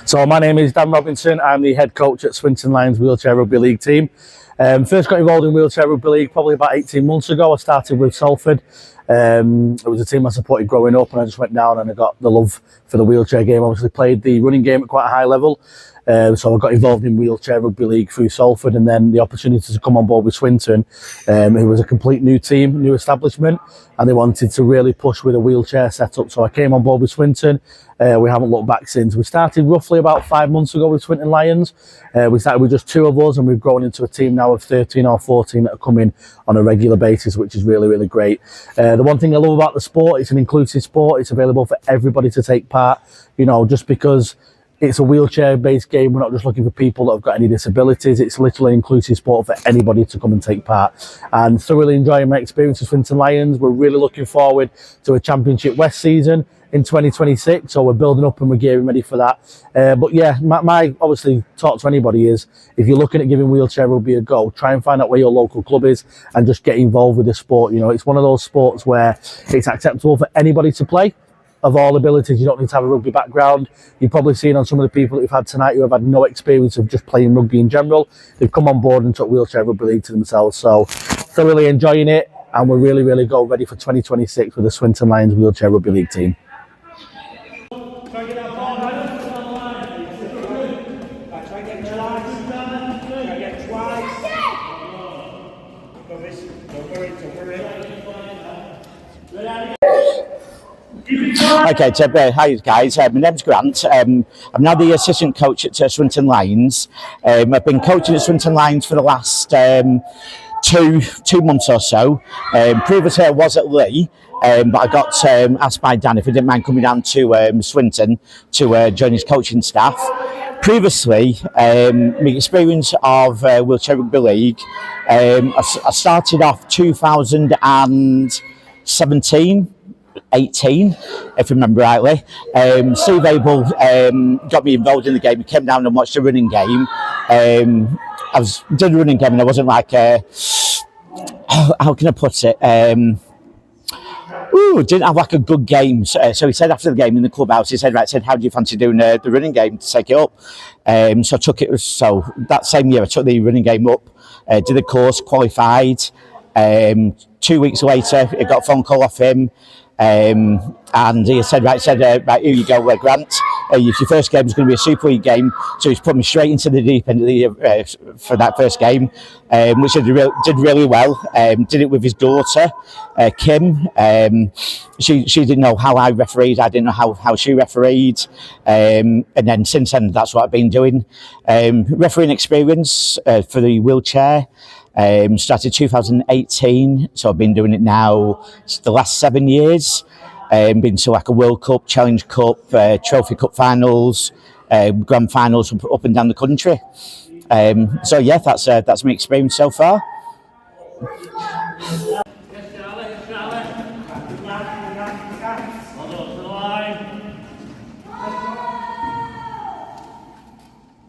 So my name is Dan Robinson. I'm the head coach at Swinton Lions Wheelchair Rugby League team. First got involved in Wheelchair Rugby League probably about 18 months ago. I started with Salford. It was a team I supported growing up, and I just went down and I got the love for the wheelchair game. Obviously played the running game at quite a high level. So I got involved in Wheelchair Rugby League through Salford, and then the opportunity to come on board with Swinton, who was a complete new team, new establishment, and they wanted to really push with a wheelchair setup. So I came on board with Swinton. We haven't looked back since. We started roughly about 5 months ago with Swinton Lions. We started with just 2 of us, and we've grown into a team now of 13 or 14 that are coming on a regular basis, which is really, really great. The one thing I love about the sport, it's an inclusive sport. It's available for everybody to take part. You know, just because it's a wheelchair-based game, we're not just looking for people that have got any disabilities. It's literally an inclusive sport for anybody to come and take part. And thoroughly enjoying my experience with Swinton Lions. We're really looking forward to a Championship West season in 2026, so we're building up and we're getting ready for that. But yeah, my obviously talk to anybody is, if you're looking at giving wheelchair rugby a go, try and find out where your local club is and just get involved with the sport. You know, it's one of those sports where it's acceptable for anybody to play, of all abilities. You don't need to have a rugby background. You've probably seen on some of the people that we've had tonight who have had no experience of just playing rugby in general. They've come on board and took Wheelchair Rugby League to themselves. So thoroughly enjoying it, and we're really, really ready for 2026 with the Swinton Lions Wheelchair Rugby League team. Okay, hi guys, my name's Grant. I'm now the assistant coach at Swinton Lions. I've been coaching at Swinton Lions for the last 2 months or so. Previously I was at Lee, but I got asked by Dan if he didn't mind coming down to Swinton to join his coaching staff. Previously, my experience of Wheelchair Rugby League, I started off 2017, 18, if I remember rightly. Steve Abel got me involved in the game. He came down and watched the running game. Did the running game, and I wasn't like, how can I put it? Didn't have like a good game. So he said after the game in the clubhouse, he said, how do you fancy doing the running game to take it up? So I took it. So that same year, I took the running game up, did the course, qualified. 2 weeks later, I got a phone call off him. And he said, right, here you go, Grant. Your first game is going to be a Super League game. So he's put me straight into the deep end of the for that first game, which I did really well. Did it with his daughter, Kim. She didn't know how I refereed. I didn't know how she refereed. And then since then, that's what I've been doing. Refereeing experience for the wheelchair. Started 2018, so I've been doing it now the last 7 years. Been to like a World Cup, Challenge Cup, Trophy Cup finals, Grand finals up and down the country. So yeah, that's my experience so far.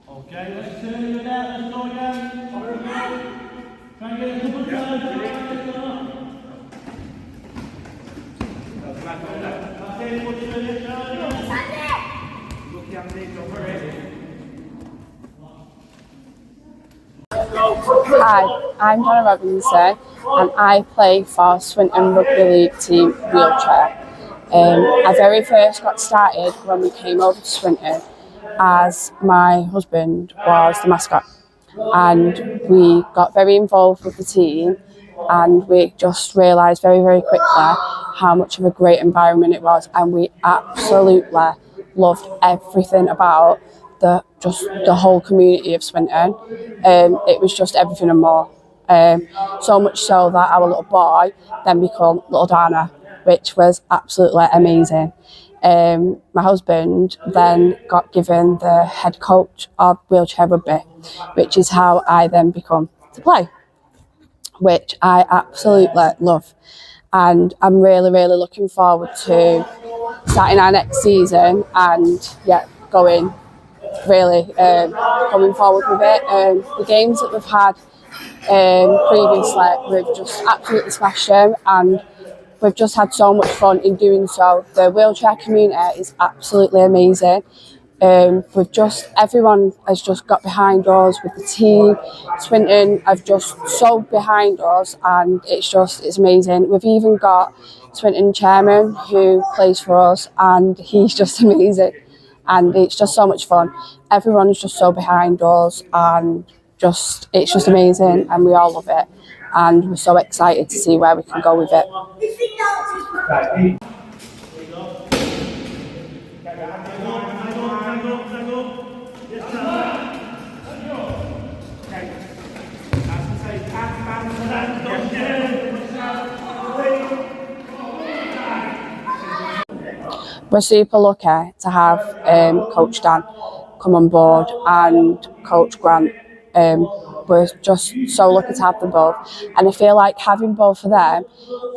Okay, let's turn you there, let's go again. Try and get a couple of times. Hi, I'm Donna Robinson and I play for Swinton Rugby League team Wheelchair. I very first got started when we came over to Swinton, as my husband was the mascot, and we got very involved with the team, and we just realised very, very quickly how much of a great environment it was, and we absolutely loved everything about the whole community of Swinton. It was just everything and more. So much so that our little boy then became Little Dana, which was absolutely amazing. My husband then got given the head coach of Wheelchair Rugby, which is how I then become to play, which I absolutely love. And I'm really, really looking forward to starting our next season and going forward with it. The games that we've had previously, we've just absolutely smashed them, and we've just had so much fun in doing so. The wheelchair community is absolutely amazing. Everyone has just got behind us with the team. Swinton have just so behind us, and it's amazing. We've even got Swinton chairman who plays for us, and he's just amazing, and it's just so much fun. Everyone is just so behind us, and it's just amazing, and we all love it, and we're so excited to see where we can go with it. We're super lucky to have Coach Dan come on board and Coach Grant. We're just so lucky to have them both, and I feel like having both of them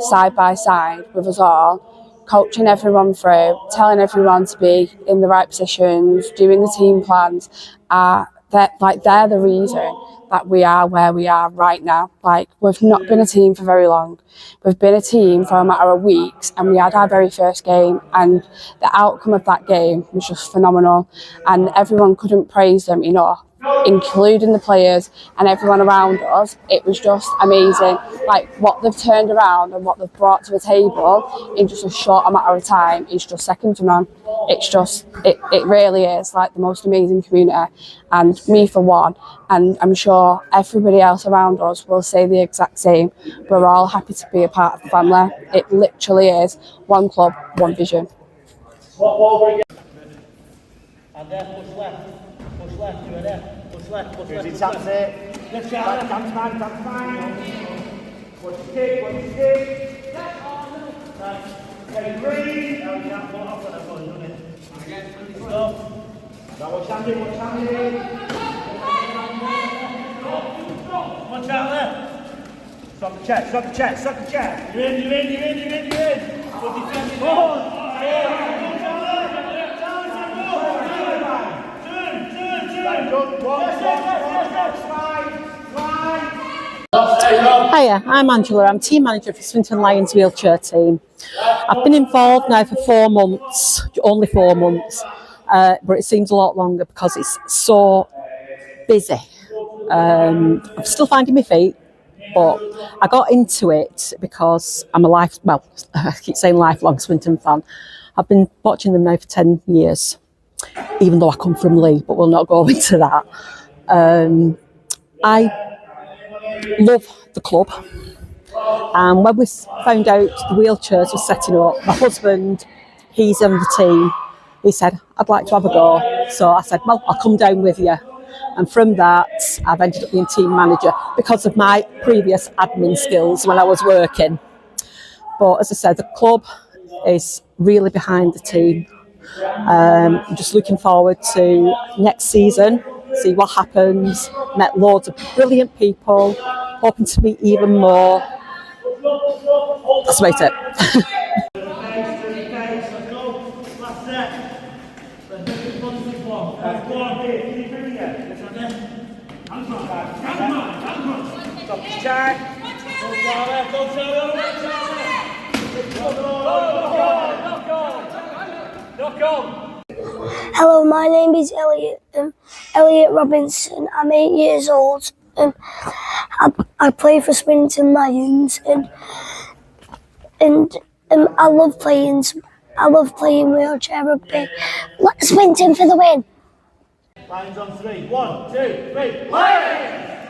side by side with us all, coaching everyone through, telling everyone to be in the right positions, doing the team plans, they're the reason that we are where we are right now. Like, we've not been a team for very long. We've been a team for a matter of weeks, and we had our very first game, and the outcome of that game was just phenomenal, and everyone couldn't praise them enough, including the players and everyone around us. It was just amazing. Like, what they've turned around and what they've brought to the table in just a short amount of time is just second to none. It really is like the most amazing community, and me for one, and I'm sure everybody else around us will say the exact same. We're all happy to be a part of the family. It literally is one club, one vision. And there, push left, you are there, push left, push left. Taps it. Let's shout. Dance man. Watch the kick. Ready, breathe. Now you can't pull it off when I've got it, doesn't it? Again, go. Now watch Andy. Watch out there. Stop the check. You're in. Good defending. Hiya, I'm Angela. I'm team manager for Swinton Lions wheelchair team. I've been involved now for 4 months, only 4 months, but it seems a lot longer because it's so busy. I'm still finding my feet, but I got into it because I'm I keep saying lifelong Swinton fan. I've been watching them now for 10 years, even though I come from Lee, but we'll not go into that. I love the club, and when we found out the wheelchairs were setting up, my husband, he's on the team, he said, I'd like to have a go. So I said, well, I'll come down with you. And from that, I've ended up being team manager because of my previous admin skills when I was working. But as I said, the club is really behind the team. I'm just looking forward to next season, see what happens. Met loads of brilliant people, hoping to meet even more. That's about it. Hello, my name is Elliot Robinson. I'm 8 years old. I play for Swinton Lions, and I love playing wheelchair rugby. Swinton for the win! Lions on 3. 1, 2, 3. Lions!